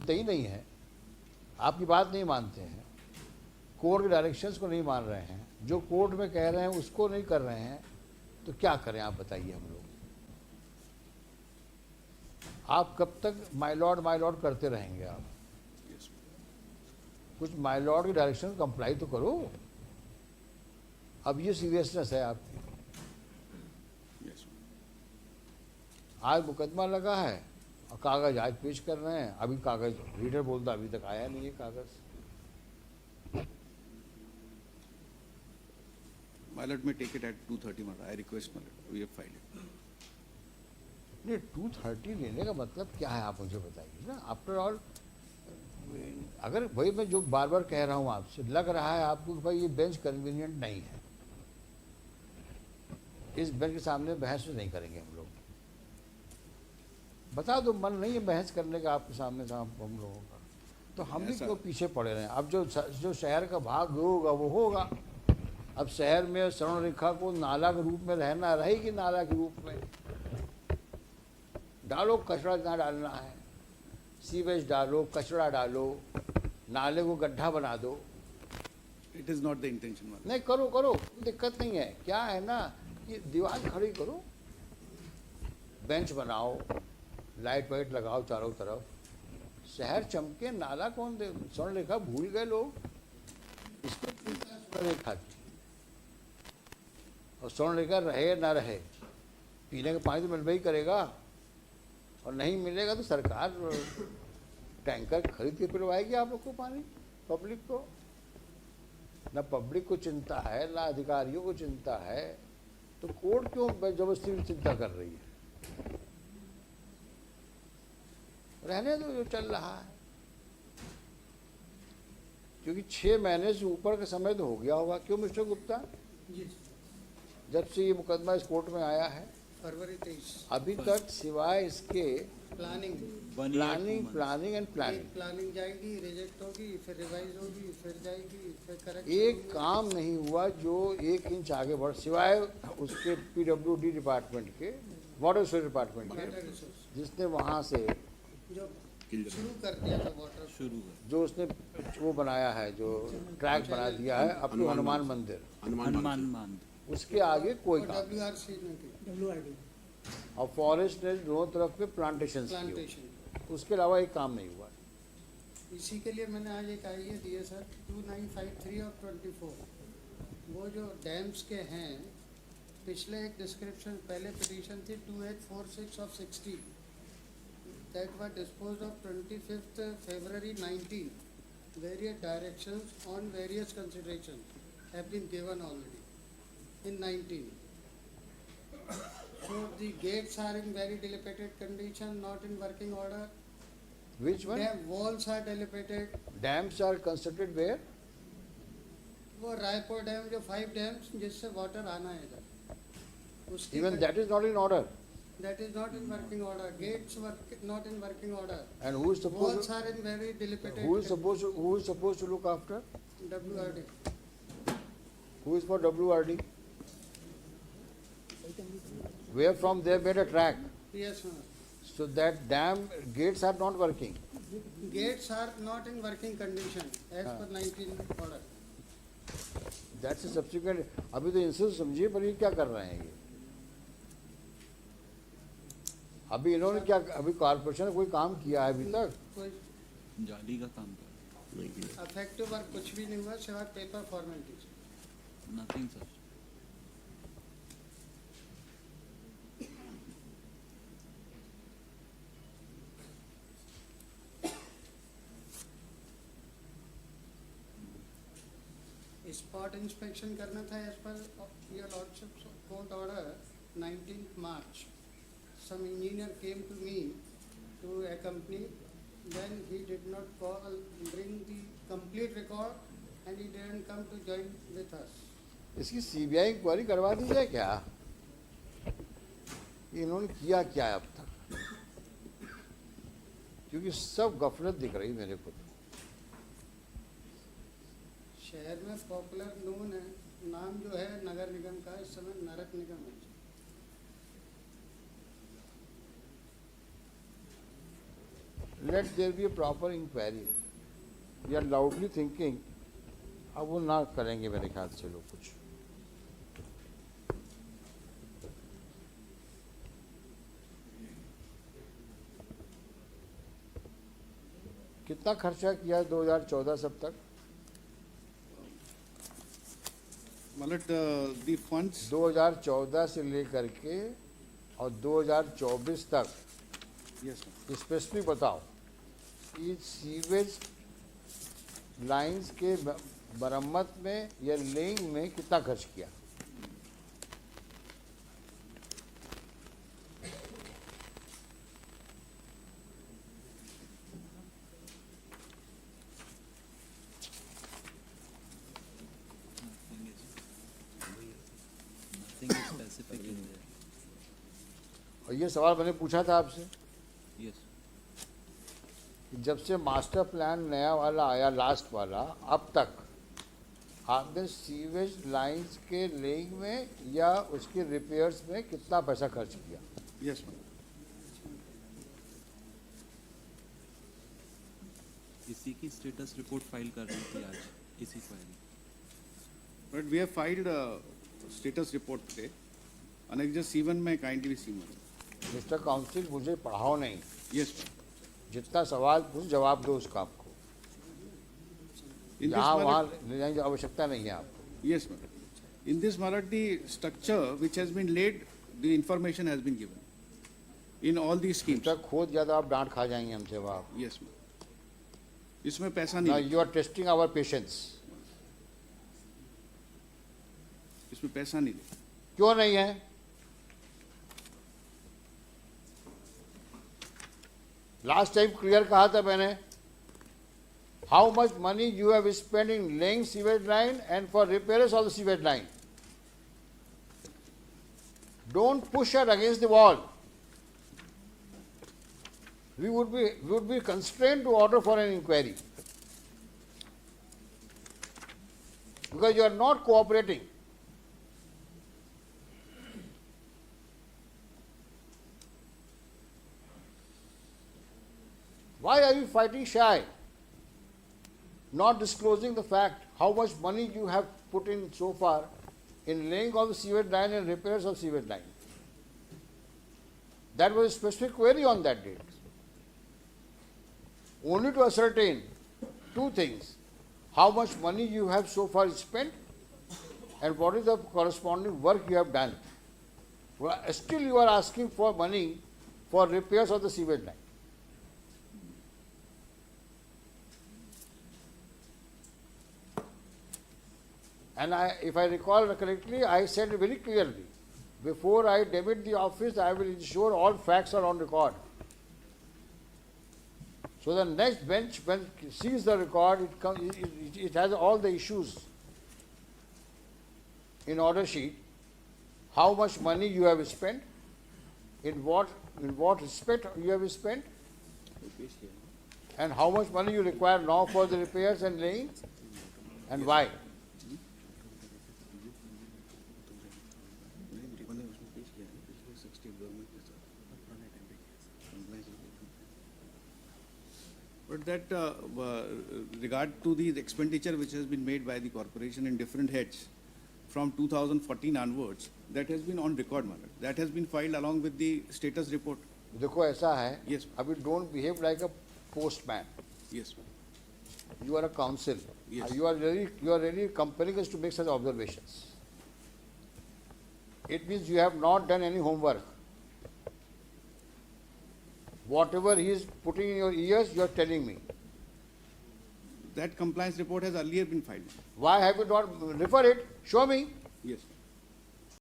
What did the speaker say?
सुनते ही नहीं हैं, आपकी बात नहीं मानते हैं, कोर्ट के डायरेक्शंस को नहीं मान रहे हैं, जो कोर्ट में कह रहे हैं उसको नहीं कर रहे हैं, तो क्या करें आप बताइए हम लोग। आप कब तक माय लॉर्ड करते रहेंगे आप? कुछ माय लॉर्ड के डायरेक्शन कंप्लाई तो करो। अब ये सीरियसनेस है आपकी। आज मुकदमा लगा है और कागज आज पेश कर रहे हैं, अभी कागज रीडर बोलता अभी तक आया नहीं है कागज। My lord may take it at 2:30, my lord. I request, my lord. We have filed it. नहीं 2:30 लेने का मतलब क्या है आप मुझे बताइए ना। आफ्टर ऑल अगर भाई मैं जो बार बार कह रहा हूँ आपसे, लग रहा है आपको कि भाई ये बेंच कन्वीनियंट नहीं है, इस बेंच के सामने बहस नहीं करेंगे हम लोग, बता दो मन नहीं है बहस करने का आपके सामने हम लोगों का, तो हम भी क्यों पीछे पड़े रहे। अब जो शहर का भाग होगा वो होगा। अब शहर में स्वर्ण रेखा को नाला के रूप में रहना रहेगी, नाला के रूप में डालो, कचरा जहाँ डालना है, सीवेज डालो, कचरा डालो, नाले को गड्ढा बना दो। It is not the intention, my lord. नहीं करो करो, दिक्कत नहीं है। क्या है ना, ये दीवार खड़ी करो, बेंच बनाओ, लाइट वाइट लगाओ चारों तरफ, शहर चमके। नाला कौन दे, स्वर्ण रेखा भूल गए लोग, इसको स्वर्ण रेखा की। और स्वर्ण रेखा रहे ना रहे, पीने का पानी तो मिलना ही करेगा, और नहीं मिलेगा तो सरकार टैंकर खरीद के पिलवाएगी आप लोग को पानी, पब्लिक को। ना पब्लिक को चिंता है, ना अधिकारियों को चिंता है, तो कोर्ट क्यों जबरदस्ती चिंता कर रही है। रहने दो जो चल रहा है, क्योंकि 6 महीने से ऊपर का समय तो हो गया होगा। क्यों मिस्टर गुप्ता, जब से ये मुकदमा इस कोर्ट में आया है फरवरी 23 अभी तक सिवाय इसके प्लानिंग एंड प्लानिंग प्लानिंग जाएगी, रिजेक्ट होगी, फिर रिवाइज होगी, फिर जाएगी, फिर करेक्ट। एक काम नहीं हुआ जो 1 इंच आगे बढ़, सिवाय उसके PWD डिपार्टमेंट के, वाटर रिसोर्स डिपार्टमेंट के, जिसने वहाँ से जो शुरू कर दिया था वाटर, शुरू जो उसने वो बनाया है, जो ट्रैक बना दिया है अप टू हनुमान मंदिर, हनुमान उसके आगे कोई काम नहीं। WRC ने की, और फॉरेस्ट ने दोनों तरफ पे प्लांटेशन, उसके अलावा एक काम नहीं हुआ। इसी के लिए मैंने आज एक आइडिया दिए सर, 2953 और 24, वो जो डैम्स के हैं, पिछले एक डिस्क्रिप्शन, पहले पिटीशन थी 2846 of 60 that were disposed of 25th February 19. Various directions on various considerations have been given already in 19. So the gates are in very dilapidated condition, not in working order. Which one? Dam walls are dilapidated. Dams are constructed where? वो Raipur dam जो 5 dams जिससे water आना है इधर, उसकी Even that is not in order. that is not in working order. Gates were not in working order. And who is Walls supposed are in very dilapidated. who is supposed to look after? WRD. Who is for WRD? Where from they made a track, Yes, sir. so that dam gates are not working. Gates are not in working condition as per 19 order. That's a subsequent. अभी तो इनसे समझिए पर ये क्या कर रहे हैं ये, अभी इन्होंने क्या, अभी कॉर्पोरेशन ने कोई काम किया है अभी तक? कोई जाली का काम कर, अफेक्टिव वर्क कुछ भी नहीं हुआ सिवाय paper formalities. Nothing sir. Spot inspection करना था as per your lordship court order 19th March. Some engineer came to me to accompany, then he did not call, bring the complete record and he didn't come to join with us. इसकी CBI inquiry करवा दी जाए क्या? इन्होंने किया क्या है अब तक? क्योंकि सब गफलत दिख रही मेरे को। शहर में पॉपुलर नोन है, नाम जो है नगर निगम का इस समय नरक निगम है। let there be a proper inquiry. We are loudly thinking, अब वो ना करेंगे मेरे ख्याल से लोग कुछ. कितना खर्चा किया है 2014 सब तक? मतलब the funds, 2014 से लेकर के और 2024 तक yes sir. स्पेसिफिक बताओ कि सीवेज लाइंस के मरम्मत में या लेइंग में कितना खर्च किया? Nothing is specific in there. और ये सवाल मैंने पूछा था आपसे Yes. कि जब से मास्टर प्लान नया वाला आया, लास्ट वाला, अब तक आपने सीवेज लाइंस के लेइंग में या उसके रिपेयर्स में कितना पैसा खर्च किया? Yes ma'am. इसी की स्टेटस रिपोर्ट फाइल कर रही थी आज इसी query. But we have filed a status report today. Annexure C1 में kindly see ma'am. Mister council, मुझे पढ़ाओ नहीं, Yes ma'am. जितना सवाल पूछ जवाब दो उसका आपको. In this यहाँ वहाँ matter, ले जाने की आवश्यकता नहीं है आपको. yes ma'am. In this matter, the structure which has been laid, the information has been given. In all these schemes. जब तक खोद गया तो आप डांट खा जाएंगे हमसे वहाँ. Yes ma'am. इसमें पैसा Now नहीं, you are testing our patience. इसमें पैसा नहीं ले. क्यों नहीं है? लास्ट टाइम क्लियर कहा था मैंने. How much money you have spend in laying sewage line and for repairs of the sewage line. Don't push it against the wall. We would be constrained to order for an inquiry because you are not cooperating. Why are you fighting shy? Not disclosing the fact how much money you have put in so far in laying of the sewage line and repairs of sewage line. That was a specific query on that date. Only to ascertain two things: how much money you have so far spent and what is the corresponding work you have done. Well, still you are asking for money for repairs of the sewage line. And if I recall correctly, I said very clearly, before I demit the office, I will ensure all facts are on record. So the next bench, when it sees the record, it has all the issues in order sheet. How much money you have spent, in what respect you have spent, and how much money you require now for the repairs and laying, and why. But that regard to the expenditure which has been made by the corporation in different heads from 2014 onwards, that has been on record matter. That has been filed along with the status report. देखो ऐसा है, Yes. अभी don't behave like a postman. Yes, ma'am. You are a counsel. Yes. You are really compelling us to make such observations. It means you have not done any homework. Whatever he is putting in your ears, you are telling me. That compliance report has earlier been filed. Why have you not refer it? Show me. Yes.